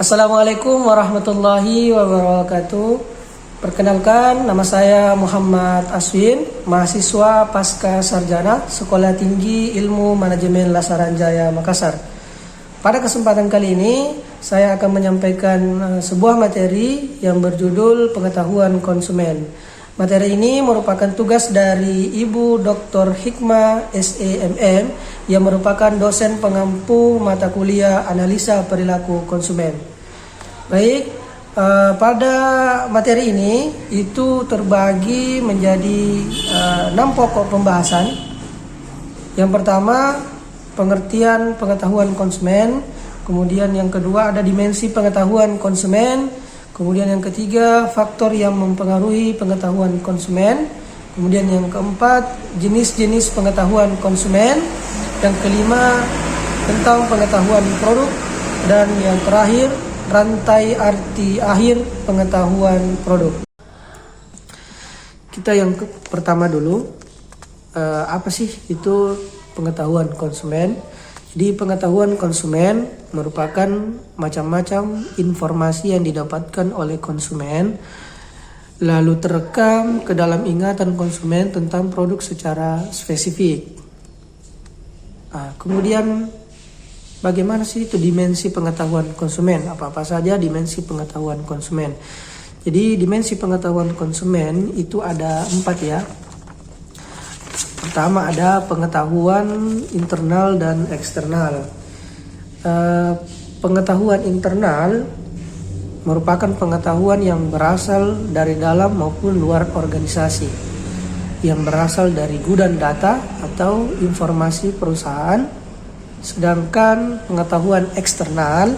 Assalamualaikum warahmatullahi wabarakatuh. Perkenalkan, nama saya Muhammad Aswin, mahasiswa Pasca Sarjana Sekolah Tinggi Ilmu Manajemen Lasaranjaya Makassar. Pada kesempatan kali ini, saya akan menyampaikan sebuah materi yang berjudul Pengetahuan Konsumen. Materi ini merupakan tugas dari Ibu Dr. Hikmah SEMM yang merupakan dosen pengampu mata kuliah Analisa Perilaku Konsumen. Baik, pada materi ini itu terbagi menjadi 6 pokok pembahasan. Yang pertama, pengertian pengetahuan konsumen. Kemudian yang kedua ada dimensi pengetahuan konsumen. Kemudian yang ketiga, faktor yang mempengaruhi pengetahuan konsumen. Kemudian yang keempat, jenis-jenis pengetahuan konsumen. Yang kelima, tentang pengetahuan produk. Dan yang terakhir, rantai arti akhir pengetahuan produk. Kita yang pertama dulu, apa sih itu pengetahuan konsumen? Jadi pengetahuan konsumen merupakan macam-macam informasi yang didapatkan oleh konsumen lalu terekam ke dalam ingatan konsumen tentang produk secara spesifik. Kemudian bagaimana sih itu dimensi pengetahuan konsumen? Apa-apa saja dimensi pengetahuan konsumen? Jadi dimensi pengetahuan konsumen itu ada 4 ya. Pertama ada pengetahuan internal dan eksternal. Pengetahuan internal merupakan pengetahuan yang berasal dari dalam maupun luar organisasi, yang berasal dari gudang data atau informasi perusahaan. Sedangkan pengetahuan eksternal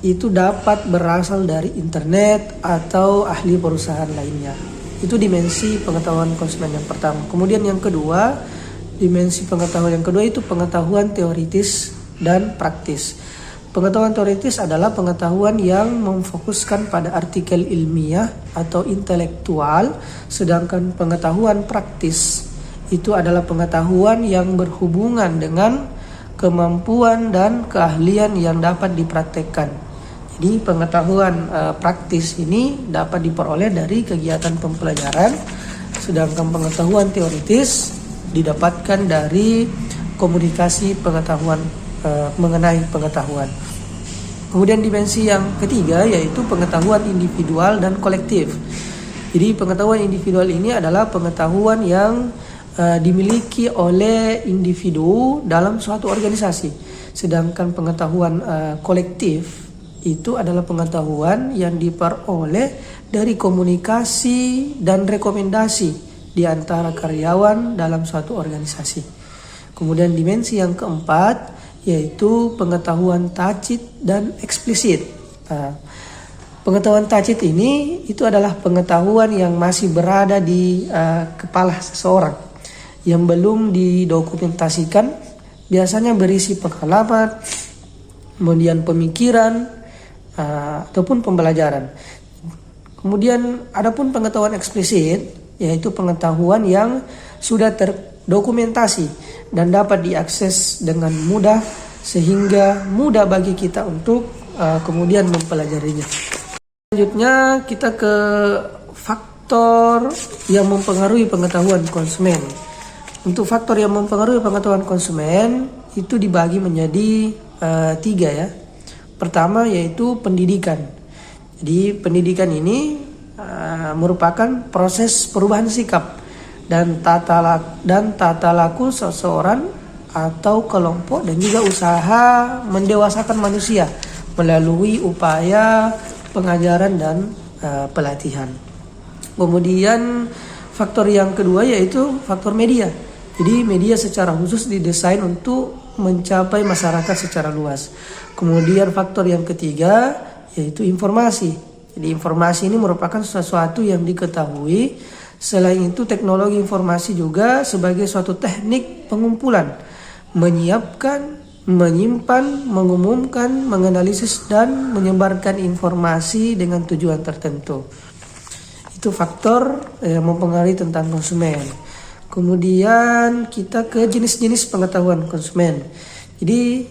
itu dapat berasal dari internet atau ahli perusahaan lainnya. Itu dimensi pengetahuan konsumen yang pertama. Kemudian yang kedua, dimensi pengetahuan yang kedua itu pengetahuan teoritis dan praktis. Pengetahuan teoritis adalah pengetahuan yang memfokuskan pada artikel ilmiah atau intelektual, sedangkan pengetahuan praktis itu adalah pengetahuan yang berhubungan dengan kemampuan dan keahlian yang dapat dipraktekkan. Jadi pengetahuan praktis ini dapat diperoleh dari kegiatan pembelajaran, sedangkan pengetahuan teoritis didapatkan dari komunikasi pengetahuan mengenai pengetahuan. Kemudian dimensi yang ketiga yaitu pengetahuan individual dan kolektif. Jadi pengetahuan individual ini adalah pengetahuan yang dimiliki oleh individu dalam suatu organisasi, sedangkan pengetahuan kolektif itu adalah pengetahuan yang diperoleh dari komunikasi dan rekomendasi di antara karyawan dalam suatu organisasi. Kemudian dimensi yang keempat yaitu pengetahuan tacit dan eksplisit. Pengetahuan tacit ini itu adalah pengetahuan yang masih berada di kepala seseorang yang belum didokumentasikan, biasanya berisi pengalaman, kemudian pemikiran, ataupun pembelajaran. Kemudian adapun pengetahuan eksplisit yaitu pengetahuan yang sudah terdokumentasi dan dapat diakses dengan mudah sehingga mudah bagi kita untuk kemudian mempelajarinya. Selanjutnya kita ke faktor yang mempengaruhi pengetahuan konsumen. Untuk faktor yang mempengaruhi pengetahuan konsumen itu dibagi menjadi 3 ya. Pertama yaitu pendidikan. Jadi pendidikan ini merupakan proses perubahan sikap dan tata laku seseorang atau kelompok dan juga usaha mendewasakan manusia melalui upaya pengajaran dan pelatihan. Kemudian faktor yang kedua yaitu faktor media. Jadi media secara khusus didesain untuk mencapai masyarakat secara luas. Kemudian faktor yang ketiga yaitu informasi. Jadi informasi ini merupakan sesuatu yang diketahui. Selain itu teknologi informasi juga sebagai suatu teknik pengumpulan, menyiapkan, menyimpan, mengumumkan, menganalisis dan menyebarkan informasi dengan tujuan tertentu. Itu faktor yang mempengaruhi tentang konsumen. Kemudian kita ke jenis-jenis pengetahuan konsumen. Jadi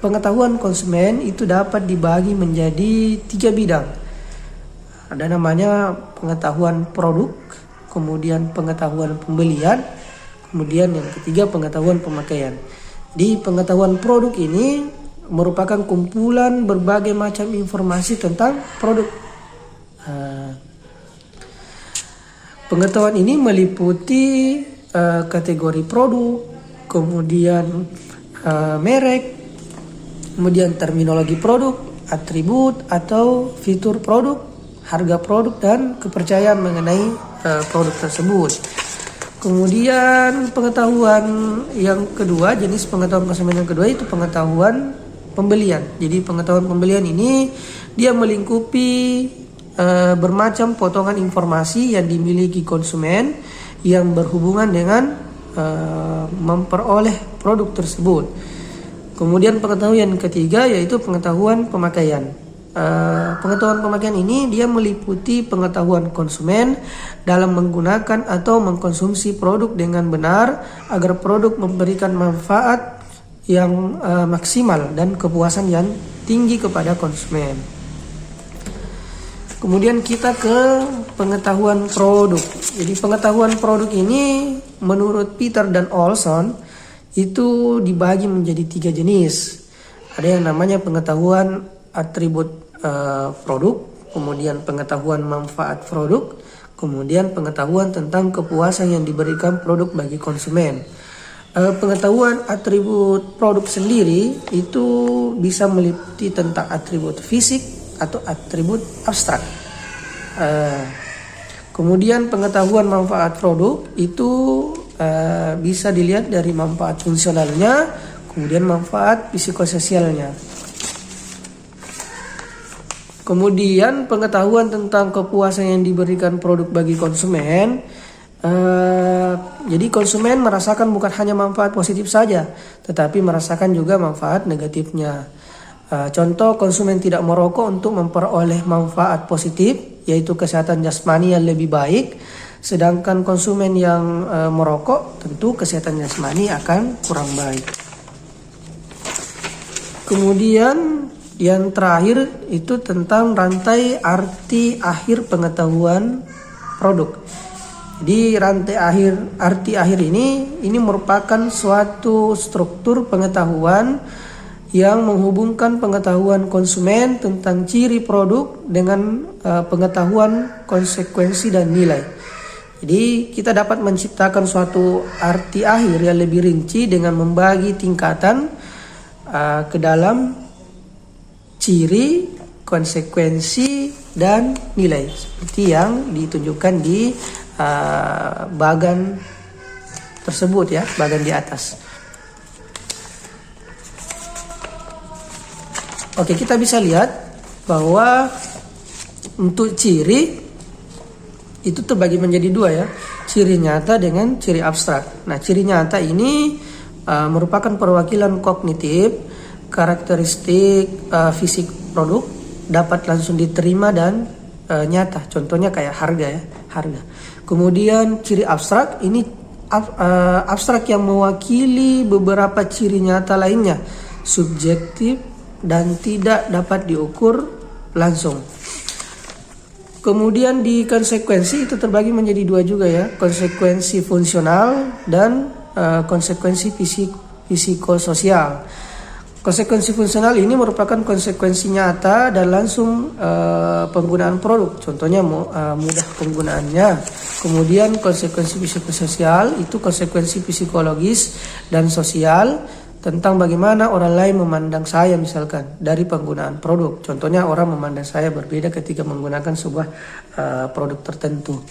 pengetahuan konsumen itu dapat dibagi menjadi 3 bidang. Ada namanya pengetahuan produk, kemudian pengetahuan pembelian, kemudian yang ketiga pengetahuan pemakaian. Di pengetahuan produk ini merupakan kumpulan berbagai macam informasi tentang produk. Pengetahuan ini meliputi kategori produk, kemudian merek, kemudian terminologi produk, atribut atau fitur produk, harga produk, dan kepercayaan mengenai produk tersebut. Kemudian pengetahuan yang kedua, jenis pengetahuan konsumen yang kedua itu pengetahuan pembelian. Jadi pengetahuan pembelian ini dia melingkupi bermacam potongan informasi yang dimiliki konsumen yang berhubungan dengan memperoleh produk tersebut. Kemudian pengetahuan yang ketiga yaitu pengetahuan pemakaian. Pengetahuan pemakaian ini dia meliputi pengetahuan konsumen dalam menggunakan atau mengkonsumsi produk dengan benar agar produk memberikan manfaat yang maksimal dan kepuasan yang tinggi kepada konsumen. Kemudian kita ke pengetahuan produk. Jadi pengetahuan produk ini menurut Peter dan Olson itu dibagi menjadi 3 jenis. Ada yang namanya pengetahuan atribut produk, kemudian pengetahuan manfaat produk, kemudian pengetahuan tentang kepuasan yang diberikan produk bagi konsumen. Pengetahuan atribut produk sendiri itu bisa meliputi tentang atribut fisik atau atribut abstrak. Kemudian pengetahuan manfaat produk itu bisa dilihat dari manfaat fungsionalnya, kemudian manfaat psikososialnya. Kemudian pengetahuan tentang kepuasan yang diberikan produk bagi konsumen. Jadi konsumen merasakan bukan hanya manfaat positif saja, tetapi merasakan juga manfaat negatifnya. Contoh, konsumen tidak merokok untuk memperoleh manfaat positif, yaitu kesehatan jasmani yang lebih baik. Sedangkan konsumen yang merokok, tentu kesehatan jasmani akan kurang baik. Kemudian yang terakhir itu tentang rantai arti akhir pengetahuan produk. Di rantai arti akhir ini merupakan suatu struktur pengetahuan yang menghubungkan pengetahuan konsumen tentang ciri produk dengan pengetahuan konsekuensi dan nilai. Jadi kita dapat menciptakan suatu arti akhir yang lebih rinci dengan membagi tingkatan ke dalam ciri, konsekuensi, dan nilai seperti yang ditunjukkan di bagan tersebut ya, bagan di atas. Oke, kita bisa lihat bahwa untuk ciri itu terbagi menjadi 2 ya, ciri nyata dengan ciri abstrak. Nah, ciri nyata ini merupakan perwakilan kognitif karakteristik fisik produk dapat langsung diterima dan nyata. Contohnya kayak harga ya, harga. Kemudian ciri abstrak ini abstrak yang mewakili beberapa ciri nyata lainnya, subjektif dan tidak dapat diukur langsung. Kemudian di konsekuensi itu terbagi menjadi 2 juga ya, konsekuensi fungsional dan konsekuensi psikososial. Konsekuensi fungsional ini merupakan konsekuensi nyata dan langsung penggunaan produk, contohnya mudah penggunaannya. Kemudian konsekuensi psikososial itu konsekuensi psikologis dan sosial tentang bagaimana orang lain memandang saya misalkan dari penggunaan produk. Contohnya orang memandang saya berbeda ketika menggunakan sebuah produk tertentu.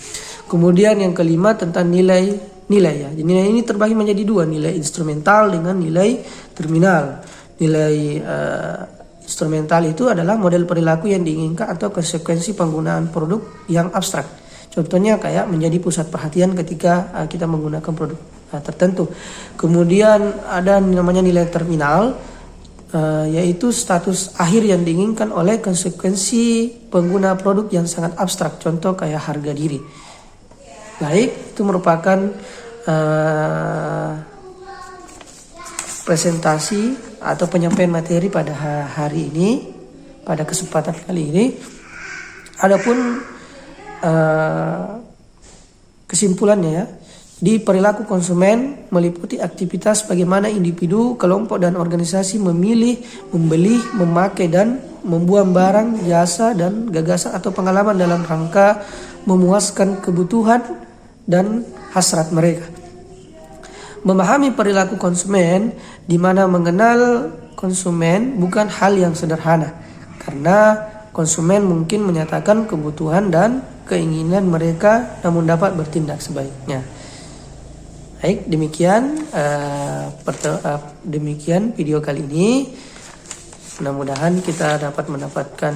Kemudian yang kelima tentang nilai ya. Nilai ini terbagi menjadi 2, nilai instrumental dengan nilai terminal. Nilai instrumental itu adalah model perilaku yang diinginkan atau konsekuensi penggunaan produk yang abstrak. Contohnya kayak menjadi pusat perhatian ketika kita menggunakan produk tertentu. Kemudian ada namanya nilai terminal, yaitu status akhir yang diinginkan oleh konsekuensi pengguna produk yang sangat abstrak. Contoh kayak harga diri. Baik, itu merupakan presentasi atau penyampaian materi pada hari ini, pada kesempatan kali ini. Adapun kesimpulannya ya, di perilaku konsumen meliputi aktivitas bagaimana individu, kelompok, dan organisasi memilih, membeli, memakai, dan membuang barang, jasa, dan gagasan atau pengalaman dalam rangka memuaskan kebutuhan dan hasrat mereka. Memahami perilaku konsumen, di mana mengenal konsumen bukan hal yang sederhana, karena konsumen mungkin menyatakan kebutuhan dan keinginan mereka namun dapat bertindak sebaiknya. Baik, demikian video kali ini. Mudah-mudahan kita dapat mendapatkan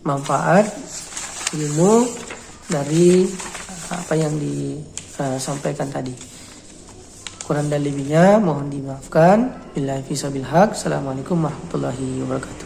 manfaat ilmu dari apa yang disampaikan tadi. Kurang dan lebihnya mohon dimaafkan. Billahi fisabilillah. Assalamualaikum warahmatullahi wabarakatuh.